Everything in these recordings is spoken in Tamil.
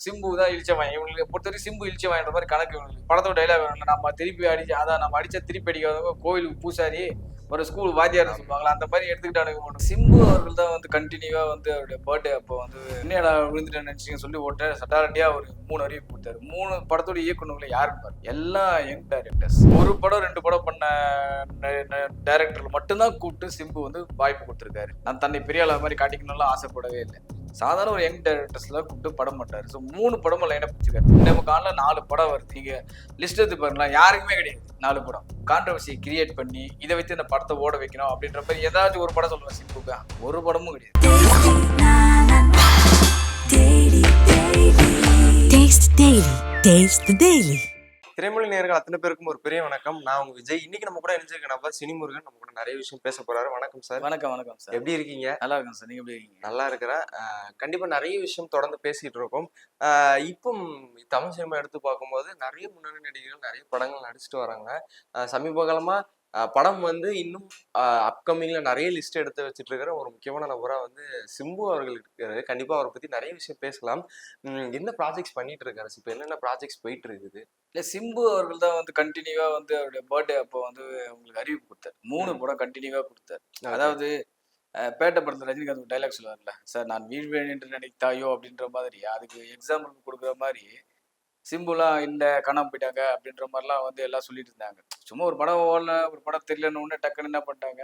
சிம்பு தான் இழிச்சவன், இவங்களுக்கு பொறுத்தவரைக்கும் சிம்பு இழிச்சவன்ற மாதிரி கணக்கு. இவங்களுக்கு படத்தோட டைலாக் நம்ம திருப்பி அடிச்சு, அதான் நம்ம அடிச்சா திருப்பி அடிக்காதவங்க கோயிலுக்கு பூசாரி ஒரு ஸ்கூல் வாத்தியார்னு சொல்லுவாங்களா, அந்த மாதிரி எடுத்துக்கிட்டானுங்க. சிம்பு அவர்கள் தான் வந்து கண்டினியூவா வந்து அவருடைய பர்த்டே அப்போ வந்து என்னடா விழுந்துட்டு நினைச்சீங்கன்னு சொல்லி ஓட்ட சட்டாரண்டியா ஒரு 3 அறிவிப்பு கொடுத்தாரு. 3 படத்தோட இயக்குனர்களை யாருன்னு பாரு, எல்லாம் யங் டைரக்டர்ஸ். ஒரு படம் 2 படம் பண்ண டைரக்டர்கள் மட்டும்தான் கூப்பிட்டு சிம்பு வந்து வாய்ப்பு கொடுத்துருக்காரு. நான் தன்னை பெரிய ஆளா மாதிரி காட்டிக்கணும்லாம் ஆசைப்படவே இல்லை. சாதாரண ஒரு யங் டைரக்டர்ஸ்லாம் கூப்பிட்டு படம் பண்றாரு. ஸோ 3 படமும் லைனப் வச்சிருக்காரு. நமக்கு ஆன்ல 4 படம் வருது. நீங்க லிஸ்ட் எடுத்து பாருங்களேன், யாருக்குமே கிடையாது 4 படம். கான்ட்ரவர்சி கிரியேட் பண்ணி இதை வச்சு இந்த படத்தை ஓட வைக்கணும் அப்படின்ற மாதிரி ஏதாச்சும் ஒரு படம் சொல்லுவேன் சிம்புக்கு. ஒரு படமும் கிடையாது. திரைமொழி நேயர்கள் அத்தனை பேருக்கும் ஒரு பெரிய வணக்கம். நான் உங்க விஜய். இன்னைக்கு நம்ம கூட இணைஞ்சிருக்க நபர் சினிமுருகன் நம்ம கூட நிறைய விஷயம் பேச போறாரு. வணக்கம் சார். வணக்கம் வணக்கம் சார். எப்படி இருக்கீங்க? நல்லா இருக்கேன் சார். நீங்க எப்படி இருக்கீங்க? நல்லா இருக்கிறேன். கண்டிப்பா நிறைய விஷயம் தொடர்ந்து பேசிட்டு இருக்கோம். இப்போ தமிழ் சினிமா எடுத்து பார்க்கும்போது நிறைய முன்னணி நடிகர்கள் நிறைய படங்கள் நடிச்சுட்டு வராங்க. சமீப காலமா படம் வந்து இன்னும் அப்கமிங்ல நிறைய லிஸ்ட் எடுத்து வச்சுட்டு இருக்கிற ஒரு முக்கியமான நபரா வந்து சிம்பு அவர்கள் இருக்காரு. கண்டிப்பா அவரை பத்தி நிறைய விஷயம் பேசலாம். என்ன ப்ராஜெக்ட்ஸ் பண்ணிட்டு இருக்காரு? இப்போ என்னென்ன ப்ராஜெக்ட்ஸ் போயிட்டு இருக்குது? இல்ல, சிம்பு அவர்கள் தான் வந்து கண்டினியூவா வந்து அவருடைய பர்த்டே அப்போ வந்து உங்களுக்கு அறிவிப்பு கொடுத்தாரு. 3 படம் கண்டினியூவா கொடுத்தாரு. அதாவது பேட்டை படத்துல ரஜினிகாந்த் ஒரு டைலாக் சொல்லுவார்ல, சார் நான் வீழ்வேன் என்று நினைத்தாயோ அப்படின்ற மாதிரி, அதுக்கு எக்ஸாம்பிள் கொடுக்குற மாதிரி சிம்புலாம் இல்ல காணாம போயிட்டாங்க அப்படின்ற மாதிரிலாம் வந்து எல்லாம் சொல்லிட்டு இருந்தாங்க. சும்மா ஒரு படம் ஓடல, ஒரு படம் தெரியலன்னு உடனே டக்குன்னு என்ன பண்ணிட்டாங்க,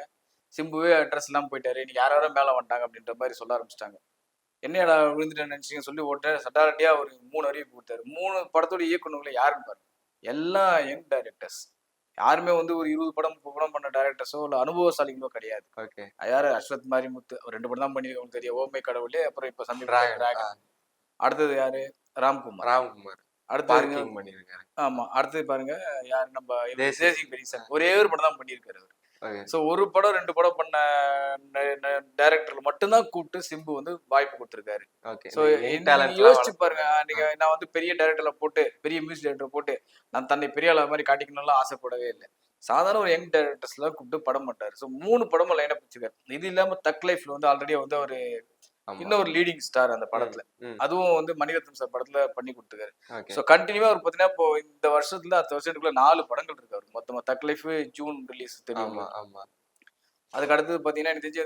சிம்புவே அட்ரஸ் எல்லாம் போயிட்டாரு, இன்னைக்கு யாரோ மேல வந்துட்டாங்க அப்படின்ற மாதிரி சொல்ல ஆரம்பிச்சிட்டாங்க. என்னடா விழுந்துட்டு நினைச்சீங்கன்னு சொல்லி ஓட்ட சட்டாரண்டியா ஒரு 3 அறிவிப்பு கொடுத்தாரு. 3 படத்தோட இயக்குனர்களை யாருன்னு பாரு, எல்லாம் யங் டைரக்டர்ஸ். யாருமே வந்து ஒரு 20 படம் 30 படம் பண்ண டைரக்டர்ஸோ இல்ல அனுபவசாலிகளோ கிடையாது. ஓகே. யாரு, அஸ்வத் மாரிமுத்து ஒரு 2 படம் தான் பண்ணிருக்கவங்க தெரியும், ஓமை கடவுளே, அப்புறம் இப்ப சமீப டிராகன். அடுத்தது யாரு, ராம்குமார். அடுத்தது பண்ணிருக்காரு. ஆமா, அடுத்தது பாருங்க யாரு, நம்ம தேசிங் பெரியசாமி. ஒரே ஒரு படம் தான் பண்ணியிருக்காரு அவர். சோ ஒரு படம் 2 படம் பண்ண டைரக்டர்கள் மட்டும்தான் கூப்பிட்டு சிம்பு வந்து வாய்ப்பு கொடுத்திருக்காரு. சோ யோசிச்சு பாருங்க, நீங்க நான் வந்து பெரிய டைரக்டர்ல போட்டு, பெரிய மியூசிக் டைரக்டர் போட்டு நான் தன்னை பெரிய ஆளா மாதிரி காட்டிக்கணும்லாம் ஆசைப்படவே இல்லை. சாதாரண ஒரு யங் டைரக்டர்ஸ்லாம் கூப்பிட்டு படம் பண்றாரு. ஸோ 3 படமும் லைனப் வச்சிருக்காரு. இது இல்லாம தக் லைஃப்ல வந்து ஆல்ரெடி வந்து ஒரு இன்னொரு லீடிங் ஸ்டார் அந்த படத்துல, அதுவும் வந்து மணிரத்னம் சார் படத்துல பண்ணி கொடுத்துருக்காரு. சோ கண்டினியூவா ஒரு பாத்தீங்கன்னா இப்போ இந்த வருஷத்துல அடுத்த வருஷத்துக்குள்ள 4 படங்கள் இருக்கு அவருக்கு மொத்தமா. தக் லைஃப் ஜூன் ரிலீஸ் தெரியும். அதுக்கு அடுத்தது பாத்தீங்கன்னா எனக்கு தெரிஞ்சு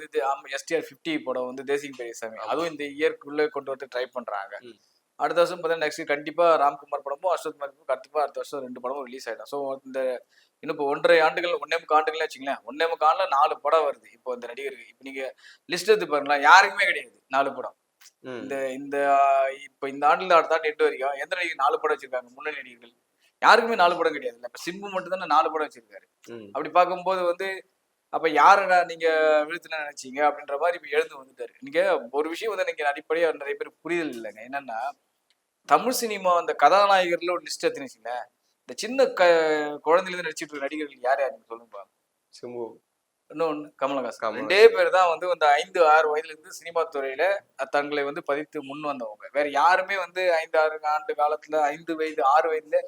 STR 50 படம் வந்து தேசிங் பெரியசாமி, அதுவும் இந்த இயர்க்குள்ள கொண்டு வந்து ட்ரை பண்றாங்க. அடுத்த வருஷம் பார்த்தீங்கன்னா நெக்ஸ்ட் கண்டிப்பா ராம்குமார் படமும் அஸ்வத் மாரிமுத்தும் கண்டிப்பா அடுத்த வருஷம் 2 படமும் ரிலீஸ் ஆயிடும். ஸோ இந்த இன்னும் இப்போ 1.5 ஆண்டுகள் 1.5 ஆண்டுகள் வச்சுங்களேன், 1.5 ஆண்டுல 4 படம் வருது இப்போ இந்த நடிகருக்கு. இப்போ நீங்க லிஸ்ட் எடுத்து பாருங்களேன், யாருக்குமே கிடையாது 4 படம். இந்த இந்த இப்போ இந்த ஆண்டுல அடுத்த ஆண்டு 8 வரைக்கும் எந்த நடிகர் 4 படம் வச்சிருக்காங்க முன்னணி நடிகர்கள்? யாருக்குமே 4 படம் கிடையாது. இப்போ சிம்பு மட்டும் தானே 4 படம் வச்சிருக்காரு. அப்படி பார்க்கும்போது வந்து அப்ப யாரடா நீங்க விழுத்துல நினைச்சீங்க அப்படின்ற மாதிரி இப்ப எழுந்து வந்துட்டாரு. நீங்க ஒரு விஷயம் வந்து நீங்க அடிப்படையா நிறைய பேர் புரிதல் இல்லைங்க. என்னன்னா, தமிழ் சினிமா அந்த கதாநாயகர்ல ஒரு லிஸ்ட் எடுத்துனீங்க, இந்த சின்ன குழந்தையில இருந்து நடிச்சிட்டு இருக்க நடிகர்கள் யார் யாருன்னு சொல்லுங்க. சிம்பு, இன்னொன்னு கமலஹாசன். 2 பேர் தான் வந்து அந்த 5, 6 வயதுல இருந்து சினிமா துறையில தங்களை வந்து பதித்து முன் வந்தவங்க. வேற யாருமே வந்து 5, 6 ஆண்டு காலத்துல 5 வயது 6 வயதுல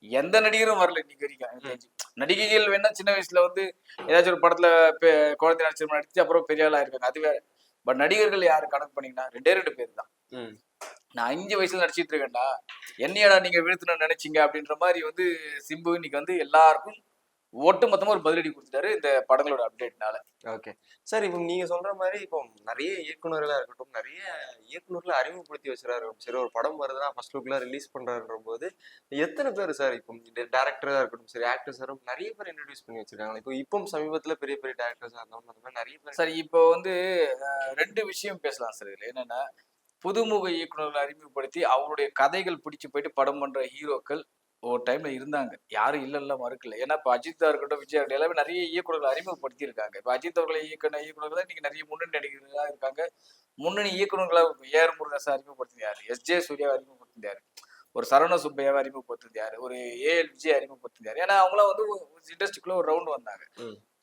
எந்த நடிகரும் வரல இன்னைக்கு வரைக்கும். நடிகைகள் வேணா சின்ன வயசுல வந்து ஏதாச்சும் ஒரு படத்துல குழந்தை நடிச்சு அப்புறம் பெரிய ஆளா இருக்காங்க, அது வேற. பட் நடிகர்கள் யாரு கணக்கு பண்ணீங்கன்னா 2 பேர் தான். நான் 5 வயசுல நடிச்சிட்டு இருக்கேன்டா, என்னையடா நீங்க வீழ்த்தணும்னு நினைச்சீங்க அப்படின்ற மாதிரி வந்து சிம்பு இன்னைக்கு வந்து எல்லாருக்கும் ஒட்டு மொத்தமா ஒரு பதிலடி கொடுத்துட்டாரு இந்த படங்களோட அப்டேட்னால. Okay sir. இப்போ நீங்க சொல்ற மாதிரி இப்போ நிறைய இயக்குநர்களா இருக்கட்டும், நிறைய இயக்குநர்களை அறிமுகப்படுத்தி வச்சுறாரு. சரி, ஒரு படம் வருதுன்னா ஃபர்ஸ்ட் லுக்ல ரிலீஸ் பண்றாருன்ற போது எத்தனை பேர் சார் இப்போ டேரக்டரா இருக்கட்டும், சரி ஆக்டர்ஸரும் நிறைய பேர் இன்ட்ரடியூஸ் பண்ணி வச்சிருக்காங்க. இப்போ சமீபத்துல பெரிய பெரிய டேரக்டர்ஸா இருந்தவங்க அந்த மாதிரி நிறைய பேர். சார் இப்போ வந்து 2 விஷயம் பேசலாம் சார் இதுல. என்னன்னா, புதுமுக இயக்குநர்களை அறிமுகப்படுத்தி அவருடைய கதைகள் பிடிச்சு போயிட்டு படம் பண்ற ஹீரோக்கள் ஒரு டைம்ல இருந்தாங்க, யாரும் இல்ல மறுக்கல. ஏன்னா இப்ப அஜித்தா இருக்கட்டும், விஜய் எல்லாமே நிறைய இயக்குநர்களை அறிமுகப்படுத்தி இருக்காங்க. இப்ப அஜித் அவர்களை இயக்குநர்கள் தான் இன்னைக்கு நிறைய முன்னணி நடிகர்களா இருக்காங்க. முன்னணி இயக்குநர்களா ஏஆர் முருகதாஸ் அறிமுகப்படுத்தினாரு, SJ சூர்யா அறிமுகப்படுத்தினாரு, ஒரு சரவண சுப்பையாவை அறிமுகப்படுத்தினாரு, ஒரு AL விஜய் அறிமுகப்படுத்தினாரு. ஏன்னா அவங்களாம் வந்து இண்டஸ்ட்ரிக்குள்ள ஒரு ரவுண்ட் வந்தாங்க.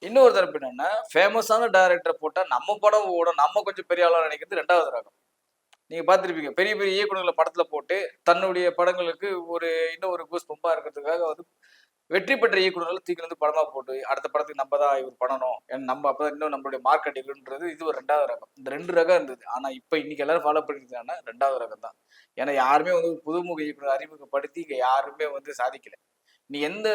இன்னொரு தரப்பு என்னன்னா, ஃபேமஸான டைரக்டரை போட்டா நம்ம படம் ஓடும், நம்ம கொஞ்சம் பெரிய ஆளா நினைக்கிறது 2வது ரகம். நீங்க பார்த்துருப்பீங்க, பெரிய பெரிய இயக்குநர்களை படத்துல போட்டு தன்னுடைய படங்களுக்கு ஒரு இன்னும் ஒரு கூஸ் பம்பா இருக்கிறதுக்காக வந்து வெற்றி பெற்ற இயக்குநர்கள் தூக்கி வந்து படமா போட்டு அடுத்த படத்துக்கு நம்ம தான் இவர் பண்ணணும், ஏன்னா நம்ம அப்பதான் இன்னும் நம்மளுடைய மார்க்கெட் இருக்குன்றது இது ஒரு 2வது ரகம். இந்த 2 ரகம் இருந்தது. ஆனா இப்ப இன்னைக்கு எல்லாரும் ஃபாலோ பண்ணிருக்காங்கன்னா 2வது ரகம் தான். ஏன்னா யாருமே வந்து ஒரு புதுமுக இயக்குனர் அறிமுகப்படுத்தி இங்க யாருமே வந்து சாதிக்கல. நீ எந்த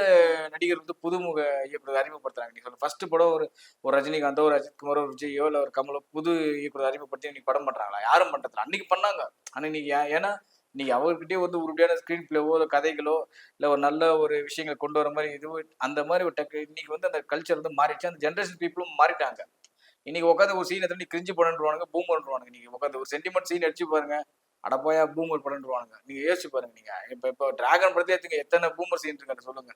நடிகர் வந்து புதுமுக இயக்குனர் அறிமுகப்படுத்துறாங்க? நீ சொல்ல ஃபர்ஸ்ட் படம் ஒரு ஒரு ரஜினிகாந்தோ, ஒரு அஜித் குமாரோ, ஒரு விஜயோ இல்ல ஒரு கமலோ புது இயக்குனர் அறிமுகப்படுத்தி இன்னைக்கு படம் பண்றாங்களா? யாரும் பண்றது. அன்னைக்கு பண்ணாங்க. ஆனா இன்னைக்கு ஏன்னா நீங்க அவர்கிட்டயே வந்து உருப்படியான ஸ்கிரீன் பிளேவோ இல்ல கதைகளோ இல்ல ஒரு நல்ல ஒரு விஷயங்களை கொண்டு வர மாதிரி இது அந்த மாதிரி ஒரு இன்னைக்கு வந்து அந்த கல்ச்சர் வந்து மாறிடுச்சு. அந்த ஜென்ரேஷன் பீப்புளும் மாறிட்டாங்க. இன்னைக்கு உட்காந்து ஒரு சீனை தண்ணி கிரிஞ்சு படம்ன்றவானுங்க, பூமர்ன்றவானுங்க. நீங்க உட்காந்து ஒரு சென்டிமெண்ட் சீன் அடிச்சு பாருங்க, அடப்போயா பூமர் படம்ன்றவானுங்க. நீங்க யோசிச்சு பாருங்க. நீங்க இப்போ டிராகன் படத்தை எடுத்துங்க, எத்தனை பூமர் சீன் இருக்கு சொல்லுங்க,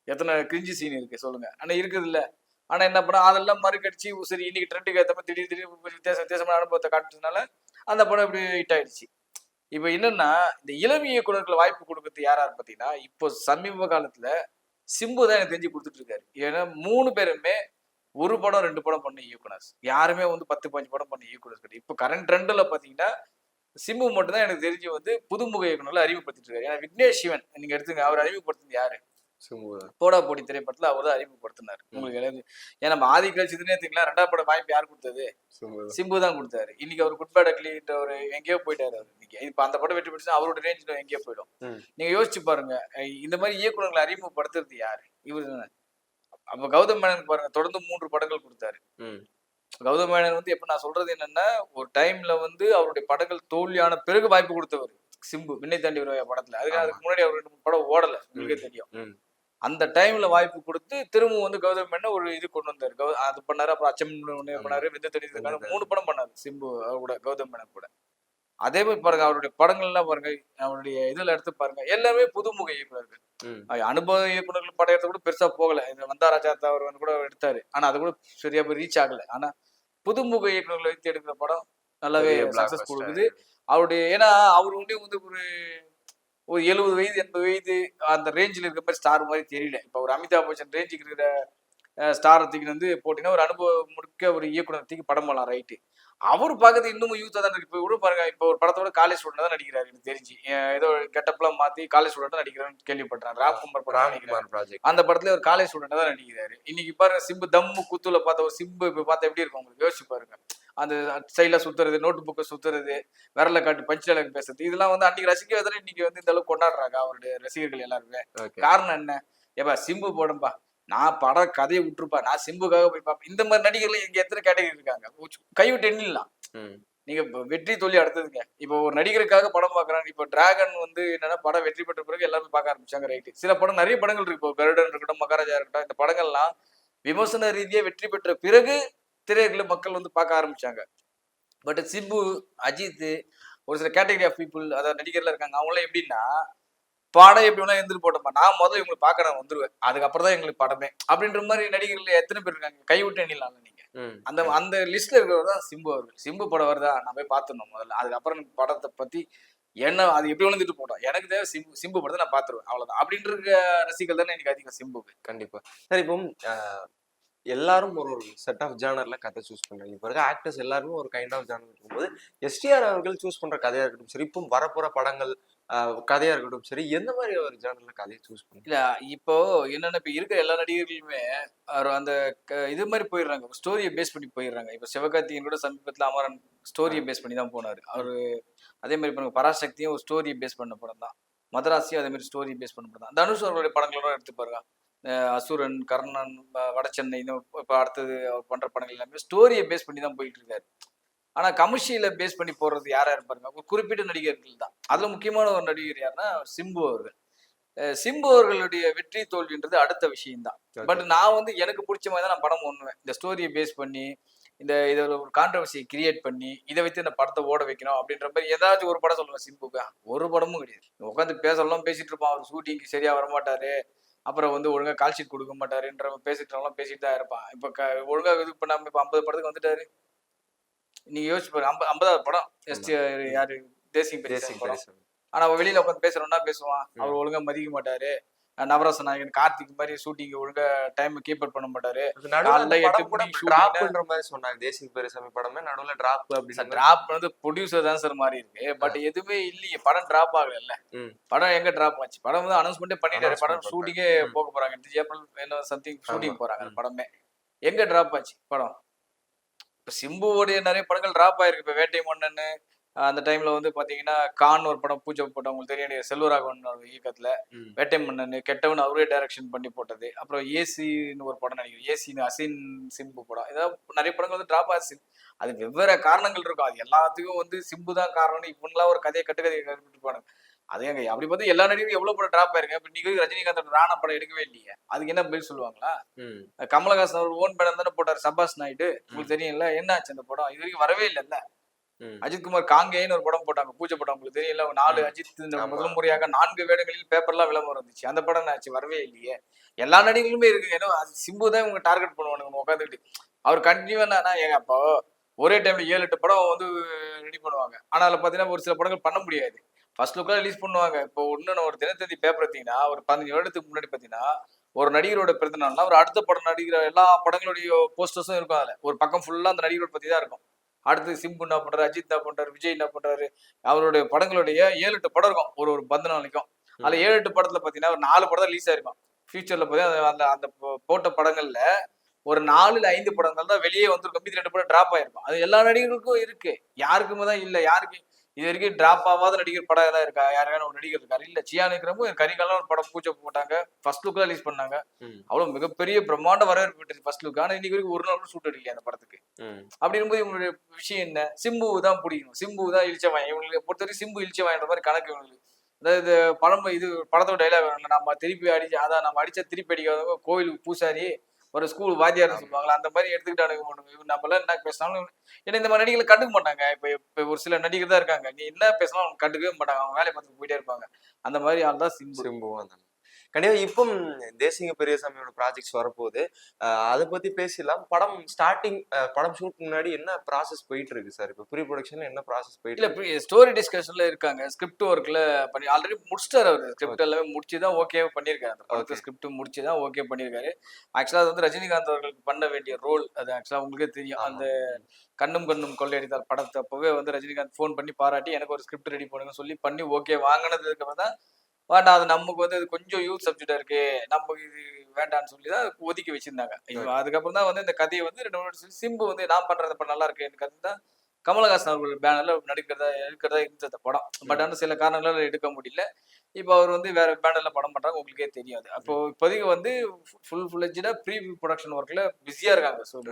எத்தனை கிரிஞ்சு சீன் இருக்கு சொல்லுங்க. ஆனா இருக்குது இல்ல. ஆனா என்ன பண்ண அதெல்லாம் மறுக்கடிச்சு சரி இன்னைக்கு ட்ரெண்டுக்கு ஏற்ற மாதிரி திடீர்னு வித்தியாசமான அனுபவத்தை காட்டுறதுனால அந்த படம் இப்படி ஹிட் ஆயிடுச்சு. இப்ப என்னன்னா இந்த இளம் இயக்குனர்கள் வாய்ப்பு கொடுக்கறது யாராரு பாத்தீங்கன்னா இப்போ சமீப காலத்துல சிம்பு தான் எனக்கு தெரிஞ்சு கொடுத்துட்டு இருக்காரு. ஏன்னா 3 பேருமே ஒரு படம் 2 படம் பண்ண இயக்குனர்ஸ். யாருமே வந்து 10 15 படம் பண்ண இயக்குனர்ஸ் கிடையாது. இப்போ கரண்ட் ட்ரெண்ட்ல பாத்தீங்கன்னா சிம்பு மட்டும் தான் எனக்கு தெரிஞ்சு வந்து புதுமுக இயக்குனர்ல அறிமுகப்படுத்திட்டு இருக்காரு. ஏன்னா விக்னேஷ் சிவன் நீங்க எடுத்துங்க, அவர் அறிமுகப்படுத்தினது யாரு? போடா போடி திரைப்படத்துல அவர் தான் அறிமுகப்படுத்தினார். உங்களுக்கு ஏன்னா நம்ம ஆதி கழிச்சதுன்னு எடுத்துக்கலாம். 2வது படம் வாய்ப்பு யார் கொடுத்தது? சிம்பு தான் கொடுத்தாரு. இன்னைக்கு அவர் குட் பேட் அக்லின்ற ஒரு எங்கேயோ போயிட்டாரு அவர். இன்னைக்கு இப்ப அந்த படம் வெற்றி பெற்று அவரோட ரேஞ்சில் எங்கேயோ போயிடும். நீங்க யோசிச்சு பாருங்க, இந்த மாதிரி இயக்குனர்களை அறிமுகப்படுத்துறது யாரு? இவரு. அப்ப கௌதம் மேனன் பாருங்க, தொடர்ந்து 3 படங்கள் கொடுத்தாரு. கௌதம் மேனன் வந்து எப்ப நான் சொல்றது என்னன்னா ஒரு டைம்ல வந்து அவருடைய படங்கள் தோல்வியான பிறகு வாய்ப்பு கொடுத்தவர் சிம்பு. விண்ணை தாண்டி வருவாயா படத்துல அதுக்கு முன்னாடி அவர் 2 படம் ஓடல, உங்களுக்கே தெரியும். அந்த டைம்ல வாய்ப்பு கொடுத்து திரும்பவும் வந்து கௌதம் மேனன் ஒரு இது கொண்டு வந்தாரு. அது பண்ணாரு. அப்புறம் அச்சம் பண்ணாரு, விந்து தண்ணி 3 படம் பண்ணாரு சிம்பு கூட, கௌதம் மேனன் கூட. அதே மாதிரி பாருங்க அவருடைய படங்கள் எல்லாம் பாருங்க, அவருடைய இதுல எடுத்து பாருங்க, எல்லாமே புதுமுக இயக்குனர்கள். அனுபவ இயக்குனர்கள் படம் எடுத்த கூட பெருசா போகல. இந்த வந்தா ராஜா அவர் கூட எடுத்தாரு. ஆனா அது கூட சரியா போய் ரீச் ஆகல. ஆனா புதுமுக இயக்குனர்களை வைத்து எடுக்கிற படம் நல்லாவே சக்சஸ் கொடுக்குது. அவருடைய ஏன்னா அவர் வந்து ஒரு 70 வயது 80 வயது அந்த ரேஞ்சில் இருக்க மாதிரி ஸ்டார் மாதிரி தெரியல. இப்ப ஒரு அமிதாப் பச்சன் ரேஞ்சுக்கு இருக்கிற ஸ்டாரை தூக்கி வந்து போட்டீங்கன்னா ஒரு அனுபவம் முழுக்க ஒரு இயக்குனர் தூக்கி படம் பண்ணலாம், ரைட்டு. அவர் பார்க்கறது இன்னமும் யூத்தா தான் இருக்கு. இப்போ கூட பாருங்க, இப்போ ஒரு படத்தோட காலேஜ் ஸ்டூடெண்ட் தான் நடிக்கிறாரு எனக்கு தெரிஞ்சு. ஏதோ கெட்டப்லாம் மாத்தி காலேஜ் ஸ்டூடெண்ட் நடிக்கிறான்னு கேள்விப்பட்டேன். ராம்குமார் படம் அந்த படத்துல ஒரு காலேஜ் ஸ்டூடெண்ட் தான் நடிக்கிறாரு. இன்னைக்கு பாருங்க சிம்பு தம்மு குத்துல பார்த்த ஒரு சிம்பு இப்ப பார்த்தா எப்படி இருக்கும் உங்களுக்கு யோசிச்சு பாருங்க. அந்த ஸ்டைல சுத்துறது, நோட்டு புக்கை சுத்துறது, விரல காட்டு பஞ்ச் டைலாக் பேசுறது, இதெல்லாம் வந்து அன்னைக்கு ரசிக்கிறதால இன்னைக்கு வந்து இந்த அளவுக்கு கொண்டாடுறாங்க அவருடைய ரசிகர்கள் எல்லாருமே. காரணம் என்ன? ஏப்பா சிம்பு போடும்பா, நான் படம் கதையை விட்டுருப்பா, நான் சிம்புக்காக போய் பார்ப்பேன். இந்த மாதிரி நடிகர்கள் இங்க எத்தனை கேட்டகரி இருக்காங்க, கைவிட்டு எண்ணிடலாம். நீங்க வெற்றி தோல்வி அடுத்ததுங்க. இப்போ ஒரு நடிகருக்காக படம் பாக்குறாங்க. இப்போ டிராகன் வந்து என்னன்னா படம் வெற்றி பெற்ற பிறகு எல்லாரும் பார்க்க ஆரம்பிச்சாங்க, ரைட்டு. சில படம் நிறைய படங்கள் இருக்கு. இப்போ கருடன் இருக்கட்டும், மகாராஜா இருக்கட்டும், இந்த படங்கள்லாம் விமர்சன ரீதியா வெற்றி பெற்ற பிறகு திரையரங்குல மக்கள் வந்து பார்க்க ஆரம்பிச்சாங்க. பட் சிம்பு, அஜித், ஒரு சில கேட்டகரி ஆஃப் பீப்புள், அதாவது நடிகர்ல இருக்காங்க. அவங்களாம் எப்படின்னா படம் எப்படி வேணா இருந்துட்டு போட்டோமா, நான் முதல்ல இவங்களை பார்க்க நான் வந்துருவேன், அதுக்கப்புறம் தான் எங்களுக்கு படமே அப்படின்ற மாதிரி நடிகர்கள் எத்தனை பேர் இருக்காங்க? கைவிட்டு எண்ணிடலாம் நீங்க. அந்த அந்த லிஸ்ட்ல இருக்கிறவர் தான் சிம்பு அவர்கள். சிம்பு படம் வருதா நான் போய் பார்த்துடணும் முதல்ல, அதுக்கப்புறம் படத்தை பத்தி என்ன அது எப்படி விழுந்துட்டு போட்டோம், எனக்கு தேவை சிம்பு படத்தை நான் பார்த்துருவேன், அவ்வளவுதான் அப்படின்ற ரசிகர்கள் தானே எனக்கு அதிகம் சிம்புக்கு. கண்டிப்பா. சரி, இப்போ எல்லாரும் ஒரு செட் ஆஃப் ஜானர்ல கதை சூஸ் பண்றாங்க. இப்போ இருக்க ஆக்டர்ஸ் எல்லாருமே ஒரு கைண்ட் ஆஃப் ஜானர் இருக்கும்போது எஸ்டிஆர் அவர்கள் சூஸ் பண்ற கதையா இருக்கட்டும் சரி, இப்போ வரப்போற படங்கள் கதையா இருக்கட்டும் சரி, எந்த மாதிரி ஒரு ஜானர்ல கதையை சூஸ் பண்ணுங்க? இல்ல இப்போ என்னன்னா இப்ப இருக்கிற எல்லா நடிகர்களுமே அந்த இது மாதிரி போயிடுறாங்க, ஸ்டோரியை பேஸ் பண்ணி போயிடுறாங்க. இப்ப சிவகார்த்திகேயன் கூட சமீபத்துல அமரன் ஸ்டோரியை பேஸ் பண்ணி தான் போனாரு அவரு. அதே மாதிரி பண்ணுங்க, பராசக்தியும் ஒரு ஸ்டோரியை பேஸ் பண்ண படம் தான். மதராசியும் அதே மாதிரி ஸ்டோரி பேஸ் பண்ண படம் தான். தனுஷ் அவருடைய படங்களோட எடுத்து பாருங்க, அசுரன், கர்ணன், வடச்சென்னை, இப்போ அடுத்தது அவர் பண்ற படங்கள் எல்லாமே ஸ்டோரியை பேஸ் பண்ணி தான் போயிட்டு இருக்காரு. ஆனா கமர்ஷியலை பேஸ் பண்ணி போடுறது யாரா இருப்பாருங்க, ஒரு குறிப்பிட்ட நடிகர்கள் தான். அதுல முக்கியமான ஒரு நடிகர் யாருன்னா சிம்பு அவர்கள். சிம்பு அவர்களுடைய வெற்றி தோல்வின்றது அடுத்த விஷயம் தான். பட் நான் வந்து எனக்கு பிடிச்ச மாதிரி தான் நான் படம் பண்ணுவேன். இந்த ஸ்டோரியை பேஸ் பண்ணி இதில் ஒரு கான்ட்ரவர்சியை கிரியேட் பண்ணி இதை வச்சு இந்த படத்தை ஓட வைக்கணும் அப்படின்ற மாதிரி ஏதாச்சும் ஒரு படம் சொல்லுவேன். சிம்புக்கா ஒரு படமும் கிடையாது. உட்காந்து பேசலாம் பேசிட்டு இருப்பான், அவர் ஷூட்டிங்க்கு சரியா வரமாட்டாரு, அப்புறம் வந்து ஒழுங்கா கால் ஷீட் கொடுக்க மாட்டாருன்ற பேசிட்டு பேசிட்டு தான் இருப்பான். இப்போ ஒழுங்கா இது பண்ணாம இப்போ 50 படத்துக்கு வந்துட்டாரு. நீங்க யோசிச்சு பாரு, 50வது படம் யாரு தேசிய படம். ஆனா அவன் வெளியில உட்காந்து பேசுறோம்னா பேசுவான், அவர் ஒழுங்கா மதிக்க மாட்டாரு, நவரச நாயகன் கார்த்திக் மாதிரி ஷூட்டிங் ஒழுங்கா டைம் கீப் அப் பண்ண மாட்டாரு. நடுவுல அந்த காலைல 8 படம் கூட மணிக்கு ஷூட்டிங்னா டிராப்ன்ற மாதிரி சொன்னாங்க. தேசிங் பெரியசாமி படமே நடுவுல டிராப் அப்படின்னு. டிராப் வந்து ப்ரொடியூசர் தான் சார் மாறி இருக்கு. பட் எதுவுமே இல்லையே, படம் டிராப் ஆகல. படம் எங்க டிராப் ஆச்சு? படம் வந்து அனௌன்ஸ்மெண்டே பண்ணிட்டாரு. படம் ஷூட்டிங்கே போக போறாங்க. ஏப்ரல் என்ன சம்திங் ஷூட்டிங் போறாங்க படமே. எங்க டிராப் ஆச்சு படம்? இப்ப சிம்புவோடைய நிறைய படங்கள் டிராப் ஆயிருக்கு. இப்ப வேட்டை மன்னன் அந்த டைம்ல வந்து பாத்தீங்கன்னா கான் ஒரு படம் பூஜை போட்டோம், உங்களுக்கு தெரியும், செல்வராகவன் இயக்கத்துல. வேட்டை மன்னன் கெட்டவன் அவரே டைரக்ஷன் பண்ணி போட்டது. அப்புறம் ஏசின்னு ஒரு படம் நினைக்கிறேன், ஏசின்னு அசின் சிம்பு படம். ஏதாவது நிறைய படங்கள் வந்து டிராப் ஆச்சு. அது வெவ்வேறு காரணங்கள் இருக்கும். அது எல்லாத்துக்கும் வந்து சிம்பு தான் காரணம் இப்படிலாம் ஒரு கதையை கட்டுக்கதையை கட்டுப்பானுங்க. அதே அங்க அப்படி பார்த்து எல்லா நடிகரும் எவ்வளவு படம் டிராப் ஆயிருங்க. இப்ப நீங்க ரஜினிகாந்த் ராணா படம் எடுக்கவே இல்லையே, அதுக்கு என்ன பதில் சொல்லுவாங்களா? கமலஹாசன் அவர் ஓன் படம் தானே போட்டார், சபாஸ் நாயுடு, உங்களுக்கு தெரியும்ல. என்ன ஆச்சு அந்த படம்? இது வரைக்கும் வரவே இல்லைல்ல. அஜித்குமார் காங்கேன்னு ஒரு படம் போட்டாங்க, பூஜை படம், உங்களுக்கு தெரியல. 4 அஜித் முதல் முறையாக 4 வேடங்களில் பேப்பர்லாம் விளம்பரம் இருந்துச்சு. அந்த படம் ஆச்சு, வரவே இல்லையே. எல்லா நடிகர்களுமே இருக்கு. ஏன்னா சிம்பு தான் இவங்க டார்கெட் பண்ணுவானுங்க உட்காந்துட்டு. அவர் கண்டினியூவா ஏங்க அப்போ ஒரே டைம்ல 7-8 படம் வந்து ரெடி பண்ணுவாங்க. ஆனா அதுல பாத்தீங்கன்னா ஒரு சில படங்கள் பண்ண முடியாது. ஃபர்ஸ்ட் லுக்கா ரிலீஸ் பண்ணுவாங்க. இப்போ ஒன்னு ஒரு தினத்தந்தி பேப்பர் எடுத்தீங்கன்னா ஒரு 15 வருடத்துக்கு முன்னாடி பாத்தீங்கன்னா ஒரு நடிகரோட பிறந்த நாள்னா ஒரு அடுத்த படம் நடிக்கிற எல்லா படங்களுடைய போஸ்டர்ஸும் இருக்கும். அதுல ஒரு பக்கம் ஃபுல்லா அந்த நடிகரோட பத்தி தான் இருக்கும். அடுத்து சிம்பு என்ன பண்றாரு, அஜித் என்ன பண்றாரு, விஜய் என்ன பண்றாரு, அவருடைய படங்களுடைய 7-8 படம் இருக்கும் ஒரு பந்த நாளைக்கும். அதுல 7-8 படத்துல பாத்தீங்கன்னா ஒரு 4 படம் ரிலீஸ் ஆயிருக்கும். ஃபியூச்சர்ல பாத்தீங்கன்னா அந்த அந்த போட்ட படங்கள்ல ஒரு 4-5 படங்கள் தான் வெளியே வந்திருக்கும். மீதி 2 படம் டிராப் ஆயிருக்கும். அது எல்லா நடிகர்களுக்கும் இருக்கு, யாருக்குமே தான் இல்ல. யாருக்கு இது வரைக்கும் டிராப் ஆகாத நடிகர் படம் ஏதாவது இருக்கா? யாருக்கான ஒரு நடிகர் இருக்காரு? இல்ல. சியான் விக்ரமும் கரிகாலம் ஒரு படம் பூஜை போட்டாங்க, ஃபர்ஸ்ட் லுக் ரிலீஸ் பண்ணாங்க. அவ்வளவு மிகப்பெரிய பிரம்மாண்ட வரவேற்பு பெற்றது ஃபர்ஸ்ட் லுக். ஆனா இன்னைக்கு வரைக்கும் ஒரு நாள் கூட ஷூட் எடுக்கலையா அந்த படத்துக்கு. அப்படி இருக்கும்போது இவங்களுடைய விஷயம் என்ன? சிம்பு தான் பிடிக்கணும், சிம்பு தான் இழிச்சவாயன். இவங்களுக்கு பொறுத்தவரைக்கும் சிம்பு இழிச்சவாயன்ற மாதிரி கணக்கு இவங்களுக்கு. அதாவது படம் இது படத்தோட டைலாக், நம்ம திருப்பி அடிச்சு அதான் நம்ம அடிச்சா திருப்பி அடிக்காதவங்க கோயிலுக்கு பூசாரி ஒரு ஸ்கூல் வாத்தியார்னு சொல்லுவாங்களா, அந்த மாதிரி எடுத்துக்கிட்டானுங்க. நம்மளாம் என்ன பேசினாலும் ஏன்னா இந்த மாதிரி நடிகளை கண்டுக்க மாட்டாங்க. இப்ப ஒரு சில நடிகர் தான் இருக்காங்க, நீ என்ன பேசினாலும் அவங்க கண்டுக்கவே மாட்டாங்க, அவங்க வேலையை பார்த்துட்டு போயிட்டே இருப்பாங்க. அந்த மாதிரி ஆள் தான் சிம்பு. கண்டிப்பா. இப்போ தேசிங்க பெரியசாமியோட ப்ராஜெக்ட்ஸ் வரப்போகுது, அதை பத்தி பேசலாம். படம் ஸ்டார்டிங், படம் ஷூட் முன்னாடி என்ன ப்ராசஸ் போயிட்டு இருக்கு சார்? இப்போ ப்ரீ ப்ரொடக்ஷன்ல என்ன ப்ராசஸ் போயிட்டு இருக்கு? ஸ்டோரி டிஸ்கஷன்ல இருக்காங்க. ஸ்கிரிப்ட் ஒர்க்ல பண்ணி ஆல்ரெடி முடிச்சிட்டாரு அவர். ஸ்கிரிப்ட் எல்லாமே முடிச்சு தான் ஓகே பண்ணியிருக்காரு. அந்த படத்தை ஸ்கிரிப்ட் முடிச்சு தான் ஓகே பண்ணியிருக்காரு. ஆக்சுவலா அது வந்து ரஜினிகாந்த் அவர்களுக்கு பண்ண வேண்டிய ரோல். அது ஆக்சுவலா உங்களுக்கே தெரியும், அந்த கண்ணும் கண்ணும் கொள்ளையடித்தால் படத்தை அப்பவே வந்து ரஜினிகாந்த் ஃபோன் பண்ணி பாராட்டி எனக்கு ஒரு ஸ்கிரிப்ட் ரெடி பண்ணுங்க சொல்லி பண்ணி ஓகே வாங்கினதுக்கு அப்புறம் தான் வேண்டாம், அது நமக்கு வந்து அது கொஞ்சம் யூத் சப்ஜெக்டா இருக்கு, நமக்கு இது வேண்டாம்னு சொல்லி தான் ஒதுக்கி வச்சிருந்தாங்க. அதுக்கப்புறம் தான் வந்து இந்த கதையை வந்து 2 வருஷம் சிம்பு வந்து நான் பண்றது இப்ப நல்லா இருக்கு எனக்கு அதுதான் கமலஹாசன் அவர்கள் பேனர்ல இருக்கிறதா இருந்தது அந்த படம். பட் ஆனால் சில காரணங்களால எடுக்க முடியல. இப்போ அவர் வந்து வேற பேனர்ல படம் பண்றாங்க, உங்களுக்கே தெரியாது. அப்போ இப்போதைக்கு வந்து ஃபுல் ஃபிளட்ஜா ப்ரீ ப்ரொடக்ஷன் ஒர்க்ல பிஸியா இருக்காங்க. ஸோ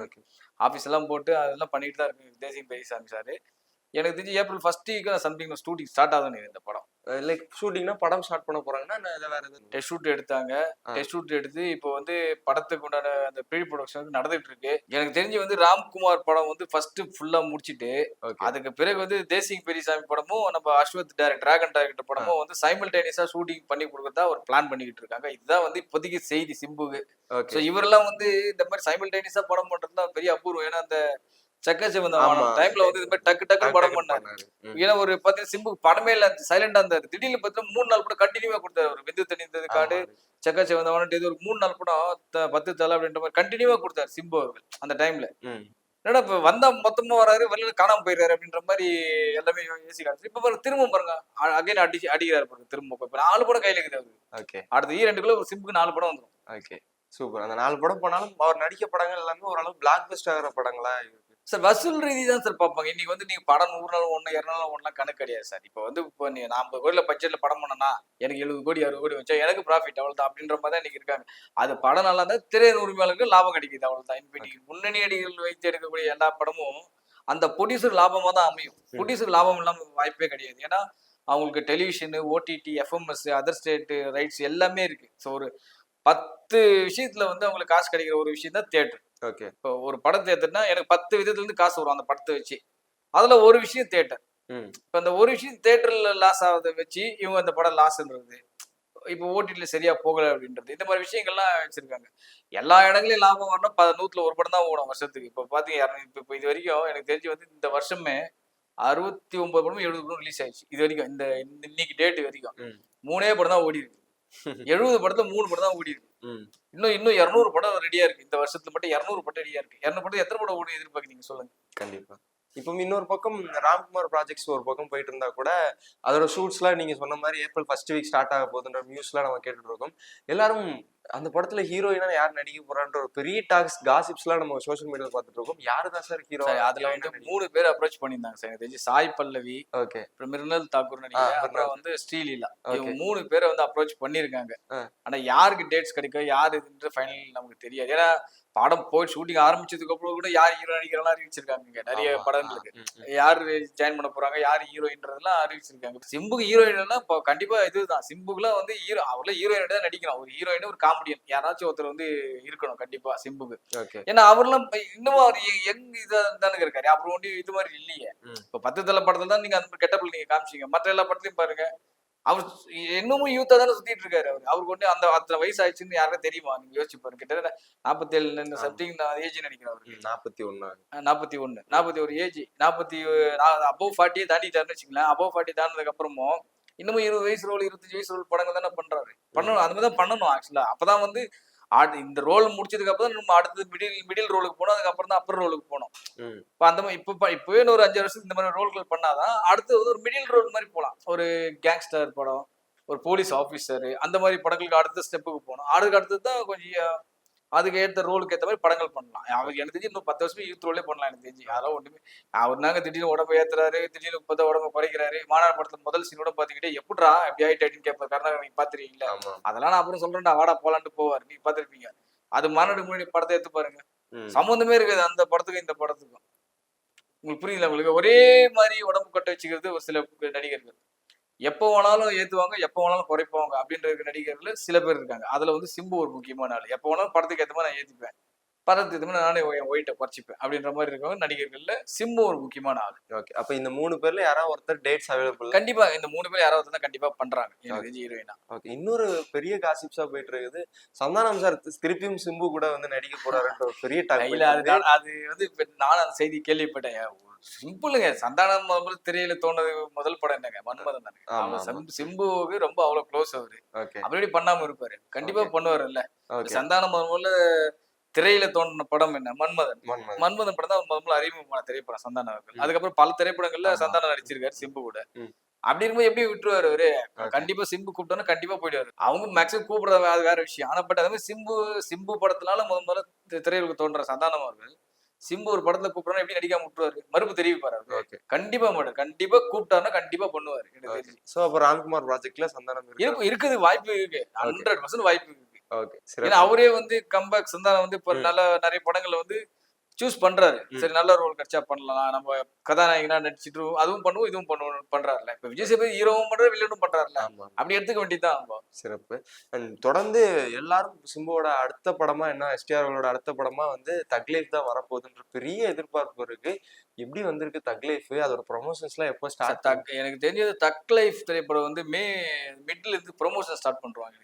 ஆஃபீஸ் எல்லாம் போட்டு அதெல்லாம் பண்ணிட்டு தான் இருக்கு தேசிங் பெரியசாமி சார். எனக்கு தெரிஞ்சு April first week something shooting start ஆகுதுன்னு இந்த படம். லைக் ஷூட்டிங்னா படம் ஸ்டார்ட் பண்ண போறாங்கன்னா வேற எதாவது டெஸ்ட் ஷூட் எடுத்தாங்க. டெஸ்ட் ஷூட் எடுத்து இப்போ வந்து படத்துக்கு உண்டான அந்த ப்ரீ ப்ரொடக்ஷன் நடந்துட்டு இருக்கு. எனக்கு தெரிஞ்சு வந்து ராம்குமார் படம் வந்து ஃபர்ஸ்ட் ஃபுல்லா முடிச்சிட்டு அதுக்கு பிறகு வந்து தேசிங் பெரியசாமி படமும் நம்ம அஸ்வத் டிராகன் டைரக்டர் படமும் வந்து சைமல்டேனியஸா ஷூட்டிங் பண்ணி கொடுக்கறதா ஒரு பிளான் பண்ணிக்கிட்டு இருக்காங்க. இதுதான் வந்து இப்போதைக்கு செய்தி சிம்புக்கு. ஸோ இவரெல்லாம் வந்து இந்த மாதிரி சைமல்டேனியஸா படம் பண்றதுதான் பெரிய அபூர்வம். ஏன்னா அந்த சக்கச்சவந்தம் டைம்ல வந்து இது மாதிரி டக்கு டக்கு படம் பண்ணாரு. ஏன்னா ஒரு பாத்தீங்கன்னா சிம்பு படமே இல்ல, சைலண்டா இருந்தாரு. திடீர்னு பாத்தீங்கன்னா 3 நாள் படம் கண்டினியூவா கொடுத்தாரு. ஒரு விந்து தனிந்தது காடு, சக்கச்சவந்தவன், இது ஒரு 3 நாள் படம் 10 தலை அப்படின்ற மாதிரி கண்டினியூவா கொடுத்தாரு சிம்பு அவர்கள் அந்த டைம்ல. என்னடா இப்ப வந்தா மொத்தமா வராரு, வெளியில காணாம போயிடுறாரு அப்படின்ற மாதிரி எல்லாமே யோசிக்கிறாரு. இப்ப பாருங்க திரும்ப பாருங்க அகைன் அடிக்கிறாரு பாருங்க திரும்ப. இப்ப 4 படம் கையில இருக்குது அவருக்கு. அடுத்த ஈரெண்டுக்குள்ள சிம்புக்கு 4 படம் வந்துடும். Okay, super. அந்த 4 படம் போனாலும் அவர் நடிக்க படங்கள் எல்லாமே ஓரளவு பிளாக் பஸ்டர் ஆகிற படங்களா இருக்கு சார். வசூல் ரீதி தான் சார் பார்ப்பாங்க. இன்னைக்கு வந்து நீங்க படம் 100 நாள் 1 200 நாள் 1 கணக்கு கிடையாது சார். இப்போ வந்து இப்போ நீ 50 கோடியில பட்ஜெட்ல படம் பண்ணனா எனக்கு 70 கோடி 60 கோடி வச்சா எனக்கு ப்ராஃபிட் அவ்வளவுதான் அப்படின்ற மாதிரி தான் இன்னைக்கு இருக்காங்க. அது படம் நல்லா இருந்தா திரையின் உரிமையாளருக்கு லாபம் கிடைக்குது, அவ்வளவுதான். இன்னைக்கு முன்னணி அடிகள் வைத்து எடுக்கக்கூடிய எல்லா படமும் அந்த ப்ரொடியூசர் லாபமா தான் அமையும். ப்ரொடியூசர் லாபம் இல்லாம வாய்ப்பே கிடையாது. ஏன்னா அவங்களுக்கு television, OTT, FMs, other state rights எல்லாமே இருக்கு. ஸோ ஒரு 10 விஷயத்துல வந்து அவங்களுக்கு காசு கிடைக்கிற ஒரு விஷயம் தான் தியேட்டர். ஓகே, இப்போ ஒரு படம் தியேட்டர்னா எனக்கு 10 விதத்துல இருந்து காசு வரும் அந்த படத்தை வச்சு. அதுல ஒரு விஷயம் தியேட்டர். இப்ப அந்த ஒரு விஷயம் தியேட்டர்ல லாஸ் ஆகிறத வச்சு இவங்க அந்த படம் லாஸ்ன்றது, இப்போ ஓடிடில சரியா போகல அப்படின்றது, இந்த மாதிரி விஷயங்கள்லாம் வச்சிருக்காங்க. எல்லா இடங்களையும் லாபம் வரணும், 100ல ஒரு படம் தான் ஓடும் வருஷத்துக்கு. இப்போ பாத்தீங்க இப்போ இது வரைக்கும் எனக்கு தெரிஞ்சு வந்து இந்த வருஷமே 69 படமும் 70 படம் ரிலீஸ் ஆயிடுச்சு இது வரைக்கும். இந்த இன்னைக்கு டேட் வரைக்கும் 3 படம் தான் ஓடி இருக்கு. 70 படத்துல 3 படம் தான் ஓடி இருக்கு. இன்னும் 200 படம் ரெடியா இருக்கு. இந்த வருஷத்துல மட்டும் 200 படம் ரெடியா இருக்கு. 200 படம் எத்தனை படம் ஓடி எதிர்பார்க்குறீங்க சொல்லுங்க? கண்டிப்பா. இப்போ இன்னொரு பக்கம் ராம்குமார் ப்ராஜெக்ட்ஸ் ஒரு பக்கம் போயிட்டு இருந்தா கூட அதோட ஷூட்ஸ்லாம் நீங்க சொன்ன மாதிரி ஏப்ரல் ஃபர்ஸ்ட் வீக் ஸ்டார்ட் ஆக போகுதுன்ற நியூஸ்லாம் நம்ம கேட்டுட்டு இருக்கோம். எல்லாரும் அந்த படத்துல ஹீரோயினா யார் நடிக்க போறான்ற ஒரு பெரிய காசிப்ஸ்லாம் நம்ம சோஷியல் மீடியால பார்த்துட்டு இருக்கோம். யாரு தான் சார் ஹீரோ? அதுல வந்து 3 பேர் அப்ரோச் பண்ணியிருந்தாங்க சார். எனக்கு தெரிஞ்சு சாய் பல்லவி, ஓகே, அப்புறம் மிருனல் தாக்கூர் நடிகர், அப்புறம் வந்து ஸ்ரீலீலா. இவங்க 3 பேரை வந்து அப்ரோச் பண்ணியிருக்காங்க. ஆனா யாருக்கு டேட்ஸ் கிடைக்கும், யார் இதுன்ற ஃபைனல் நமக்கு தெரியாது. ஏன்னா படம் போய் ஷூட்டிங் ஆரம்பிச்சதுக்கு அப்புறம் கூட யார் ஹீரோ நடிக்கிறலாம் அறிவிச்சிருக்காங்க நிறைய படங்களுக்கு. யாரு ஜாயின் பண்ண போறாங்க, யார் ஹீரோயின்றதெல்லாம் அறிவிச்சிருக்காங்க. சிம்புக்கு ஹீரோயின்னா கண்டிப்பா இதுதான். சிம்புக்குலாம் வந்து ஹீரோ அவள ஹீரோயின் தான் நடிக்கணும். ஒரு ஹீரோயின் ஒரு காமெடியன் யாராச்சும் ஒருத்தர் வந்து இருக்கணும் கண்டிப்பா சிம்புக்கு. ஏன்னா அவர்லாம் இன்னும் அவர் யங் இதானுங்க இருக்காரு. அப்புறம் ஒண்டி இது மாதிரி இல்லையே. இப்ப 10 தலை படத்துல தான் நீங்க அந்த கெட்டப்ல நீங்க காமிச்சீங்க. மற்ற எல்லா படத்துலயும் பாருங்க அவர் இன்னமும் யூத்தா தானே சுத்திட்டு இருக்காரு. அவருக்கு ஒண்ணு அந்த அத்தனை வயசு ஆயிடுச்சுன்னு யாருக்கும் தெரியுமா? நீங்க யோசிச்சு பாருங்க. கிட்டத்தட்ட 47 சம்திங் ஏஜ் நினைக்கிறேன் அவருக்கு. 41 ஏஜ். 40 அபவ் 40 தாண்டிட்டாருன்னு வச்சுங்களேன். அபவ் 40 தாண்டினதுக்கு அப்புறமும் இன்னமும் 20 வயசு ரோல் 25 வயசு ரோல் படங்கள் தானே பண்றாரு. பண்ணணும், அந்த மாதிரி தான் பண்ணணும் ஆக்சுவலா. அப்பதான் வந்து இந்த ரோல் முடிச்சதுக்கு அப்புறம் நம்ம அடுத்தது மிடில் ரோலுக்கு போனோம். அதுக்கப்புறம் தான் அப்பர் ரோலுக்கு போனோம். இப்ப அந்த மாதிரி இப்பவே ஒரு 5 வருஷத்துக்கு இந்த மாதிரி ரோல்கள் பண்ணாதான் அடுத்து வந்து ஒரு மிடில் ரோல் மாதிரி போலாம். ஒரு கேங்ஸ்டர் படம், ஒரு போலீஸ் ஆபீசர், அந்த மாதிரி படங்களுக்கு அடுத்த ஸ்டெப்புக்கு போகணும். அதுக்கு அடுத்தது தான் கொஞ்சம் அதுக்கு ஏற்ற ரோலுக்கு ஏற்ற மாதிரி படங்கள் பண்ணலாம். அவருக்கு எனக்கு தெரிஞ்சு இன்னும் 10 வருஷம் யூத் ரோலே பண்ணலாம். எனக்கு தெரிஞ்சு அதெல்லாம் ஒண்ணுமே. அவர் நாங்க திடீர்னு உடம்பு ஏத்துறாரு, திடீர்னு 30 உடம்பு குறைக்கிறாரு. மாநாடு படத்துல முதல் சீனோட பாத்துக்கிட்டே எப்படிடா எப்படி ஆயிட்டு கேட்பாரு. கர்நாடகா நீங்க பாத்துருக்கீங்களா? அதெல்லாம் நான் அப்புறம் சொல்றேன்டா வாடா போலான்ட்டு போவார். நீங்க பாத்துருப்பீங்க. அது மாநாடு முன்னாடி படத்தை எடுத்து பாருங்க. சம்பந்தமே இருக்காது அந்த படத்துக்கும் இந்த படத்துக்கும். உங்களுக்கு புரியல? உங்களுக்கு ஒரே மாதிரி உடம்பு கொட்ட வச்சுக்கிறது ஒரு சில நடிகர்கள். எப்போ வேணாலும் ஏத்துவாங்க, எப்போ வேணாலும் குறைப்பாங்க அப்படின்ற நடிகர்கள் சில பேர் இருக்காங்க. அதுல வந்து சிம்பு ஒரு முக்கியமான ஆள். எப்போ வேணாலும் படத்துக்கு ஏற்ற மாதிரி நான் ஏத்திப்பேன், படத்துக்கு ஏற்ற மாதிரி நானே என் ஒயிட்டை குறைச்சிப்பேன் அப்படின்ற மாதிரி இருக்கவங்க நடிகர்கள்ல சிம்பு ஒரு முக்கியமான ஆள். ஓகே, அப்ப இந்த 3 பேர்ல யாராவது ஒருத்தர் டேட்ஸ் அவைலபிள்? கண்டிப்பா இந்த 3 பேர் யாராவது தான் கண்டிப்பா பண்றாங்க ஹீரோயினா. ஓகே, இன்னொரு பெரிய காசிப்ஸா போயிட்டு இருக்குது. சந்தானம் சார் திருப்பியும் சிம்பு கூட வந்து நடிக்க போறாருன்ற ஒரு பெரிய டாக். அது வந்து நானும் அந்த செய்தி கேள்விப்பட்டேன். சிம்பிளுங்க. சந்தானம் திரையில தோணுது முதல் படம் என்னங்க? மன்மதன் தானே. சிம்புவுக்கு ரொம்ப அவ்வளவு க்ளோஸ் அவரு. அப்படி பண்ணாம இருப்பாரு. கண்டிப்பா பண்ணுவாருல்ல. சந்தானம் முதல்ல திரையில தோன்ற படம் என்ன? மன்மதன் படம் தான் முதல்ல அறிமுகமான திரைப்படம் சந்தானம் அவர்கள். அதுக்கப்புறம் பல திரைப்படங்கள்ல சந்தானம் நடிச்சிருக்காரு சிம்பு கூட. அப்படி இருக்கும்போது எப்படி விட்டுருவாரு அவரு? கண்டிப்பா சிம்பு கூப்பிட்டோன்னா கண்டிப்பா போயிடுவாரு. அவங்க மேக்ஸிமம் கூப்பிடுறது அது வேற விஷயம். ஆனா பட் அதே மாதிரி சிம்பு படத்தினால முதல்ல திரையுலகு தோன்ற சந்தானம் அவர்கள் சிம்பு ஒரு படத்துல கூப்பிட்டா எப்படி நடிக்காம விட்டுருவாரு? மறுப்பு தெரிவிப்பாரு. கண்டிப்பா மாட்டாரு. கண்டிப்பா கூப்பிட்டாருன்னா கண்டிப்பா பண்ணுவாரு. சோ அப்ப ராம்குமார் ப்ராஜெக்ட்ல சந்தானம் இருக்குது, வாய்ப்பு இருக்கு. 100% வாய்ப்பு இருக்கு. ஏன்னா அவரே வந்து கம்பேக் சந்தானம் வந்து இப்ப நல்ல நிறைய படங்கள்ல வந்து சூஸ் பண்றாரு. சரி நல்ல ரோல் கிடைச்சா பண்ணலாம், நம்ம கதாநாயகனா நடிச்சிட்டு அதுவும் பண்ணுவோம் இதுவும் பண்ணுவோம் பண்றாருல. இப்ப விஜய் சேதுபதி ஹீரோவும் பண்றாரு, வில்லனும் பண்றாருல. அப்படி எடுத்துக்க வேண்டியதுதான். சிறப்பு. தொடர்ந்து எல்லாரும் சிம்புவோட அடுத்த படமா என்ன எஸ்டிஆர் அவர்களோட அடுத்த படமா வந்து தக் லைஃப் தான் வரப்போகுதுன்ற பெரிய எதிர்பார்ப்பு இருக்கு. எப்படி வந்திருக்கு தக் லைஃப்? அதோட ப்ரொமோஷன்ஸ் எல்லாம் எப்போ ஸ்டார்ட்? எனக்கு தெரிஞ்சது தக் லைஃப் திரைப்படம் வந்து மிட்ல இருந்து ப்ரொமோஷன் ஸ்டார்ட் பண்றாங்க.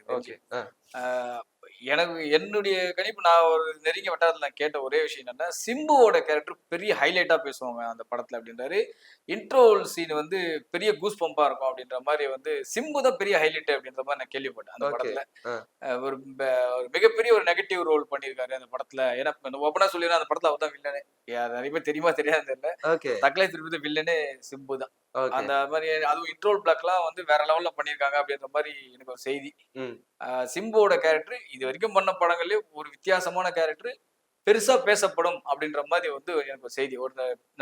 எனக்கு என்னுடைய கணிப்பு, நான் ஒரு நெருங்கிய வட்டாரத்துல நான் கேட்ட ஒரே விஷயம் என்னன்னா, சிம்புவோட கேரக்டர் பெரிய ஹைலைட்டா பேசுவாங்க அந்த படத்துல அப்படின்றாரு. இன்ட்ரோல் சீன் வந்து பெரிய கூஸ் பம்பா இருக்கும் அப்படின்ற மாதிரி வந்து சிம்பு தான் பெரிய ஹைலைட் அப்படின்ற மாதிரி நான் கேள்விப்பட்டேன் அந்த படத்துல. ஒரு மிகப்பெரிய ஒரு நெகட்டிவ் ரோல் பண்ணியிருக்காரு அந்த படத்துல. ஏன்னா ஓப்பனா சொல்லிடுறேன், அந்த படத்துல அவர் தான் வில்லனே. நிறைய பேர் தெரியுமா தெரியாது தெரியல. தக்லை திருப்பதி வில்லனே சிம்பு தான். அந்த மாதிரி அதுவும் இன்ட்ரோல் பிளாக்லாம் வந்து வேற லெவல்ல பண்ணியிருக்காங்க அப்படின்ற மாதிரி எனக்கு ஒரு செய்தி. சிம்புவோட கேரக்டர் இது வரைக்கும் பண்ண படங்கள்லயே ஒரு வித்தியாசமான கேரக்டர், பெருசா பேசப்படும் அப்படின்ற மாதிரி வந்து எனக்கு செய்தி. ஒரு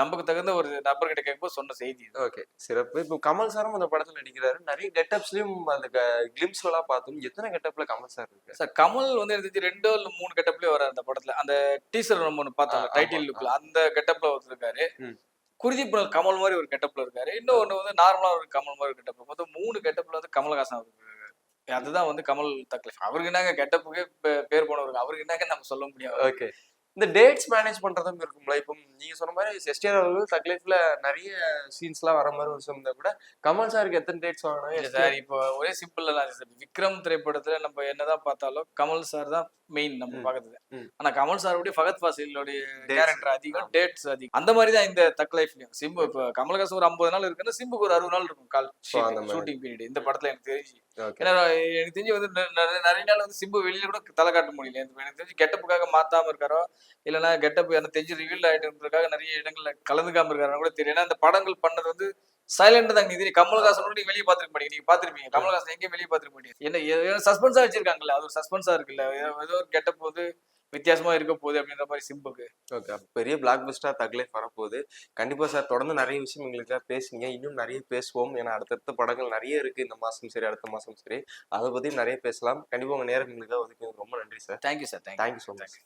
நமக்கு தகுந்த ஒரு நபர்கிட்ட கேட்கும்போது சொன்ன செய்தி. ஓகே, சிறப்பு. இப்போ கமல் சாரும் அந்த படத்துல நடிக்கிறாரு. நிறைய கெட்டப்ஸ்லயும் அந்த கிளிம்ஸ்ல எல்லாம் பார்த்தோம். எத்தனை கெட்டப்ல கமல் சார் இருக்கு? சார் கமல் வந்து எனக்கு 2 இல்ல 3 கெட்டப்லயே வராரு அந்த படத்துல. அந்த டீசர் நம்ம ஒன்று பார்த்தோம் டைட்டில் லுக்ல, அந்த கெட்டப்ல வந்திருக்காரு. குருதீப் கமல் மாதிரி ஒரு கெட்டப்ல இருக்காரு. இன்னொன்னு வந்து நார்மலா ஒரு கமல் மாதிரி ஒரு கெட்டப்ல. மொத்தம் 3 கெட்டப்ல வந்து கமலஹாசன் இருக்காரு. அதுதான் வந்து கமல் தக்லைஃப். அவருக்கு என்னங்க கெட்டப்புக்கு பேர் போனவருக்கு, அவருக்கு என்னங்க நம்ம சொல்ல முடியாது. ஓகே, இந்த டேட்ஸ் மேனேஜ் பண்றதும் இருக்கும்ல. இப்போ நீங்க சொன்ன மாதிரி எஸ்டிஆர் அவர்கள் தக்லைஃப்ல நிறைய சீன்ஸ் எல்லாம் வர மாதிரி ஒரு சொன்னா கூட கமல் சாருக்கு எத்தனை டேட்ஸ் வாங்கணும் சார்? இப்போ ஒரே சிம்பிள் எல்லாம் விக்ரம் திரைப்படத்துல நம்ம என்னதான் பார்த்தாலும் கமல் சார் தான் மெயின் நம்ம பாக்குறது. ஆனா கமல் சாருடைய ஃபகத் ஃபாசிலோடைய கேரக்டர் அதிகம், டேட்ஸ் அதிகம். அந்த மாதிரி தான் இந்த தக் லைஃப்லயும். சிம்பு இப்போ கமல்ஹாசன் ஒரு 50 நாள் இருக்குன்னா சிம்புக்கு ஒரு 60 நாள் இருக்கும் கால் ஷூட்டிங் பீரியட் இந்த படத்துல எனக்கு தெரிஞ்சு. ஏன்னா எனக்கு தெரிஞ்சு வந்து நிறைய நாள் வந்து சிம்பு வெளியில கூட தலை காட்ட முடியல. எனக்கு தெரிஞ்சு கெட்டப்புக்காக மாத்தாம இருக்காரோ, இல்லைன்னா கெட்டப் எனக்கு தெரிஞ்சு ரிவீல் ஆயிட்டுன்றதுக்காக நிறைய இடங்கள்ல கலந்துக்காம இருக்காரு கூட தெரியல. ஏன்னா அந்த படங்கள் பண்ணது வந்து சைலண்ட் தான். நீங்க தெரியும் கமல்ஹாசன் கூட நீங்க வெளியே பார்த்திருக்க மாட்டீங்க. நீங்க பார்த்திருப்பீங்க. கமல்ஹாசன் எங்கேயும் வெளியே பார்த்திருக்க மாட்டீங்க. என்ன சஸ்பென்ஸா வச்சிருக்காங்கல்ல, அது ஒரு சஸ்பென்ஸா இருக்குல்ல. ஏதோ ஒரு கெட்டப் வந்து வித்தியாசமா இருக்க போகுது அப்படின்ற மாதிரி சிம்புக்கு. ஓகே. பெரிய பிளாக் பஸ்டர் தக் லைஃப் வரப்போகுது. கண்டிப்பா சார் தொடர்ந்து நிறைய விஷயம் எங்களுக்காக பேசுனீங்க. இன்னும் நிறைய பேசுவோம். ஏன்னா அடுத்தடுத்த படங்கள் நிறைய இருக்கு இந்த மாசம் சரி, அடுத்த மாசம் சரி. அதை பத்தி நிறைய பேசலாம். கண்டிப்பா உங்க நேரம் எங்களுக்காக ஒதுக்கினதுக்கு ரொம்ப நன்றி sir. Thank you sir. Thank you so much.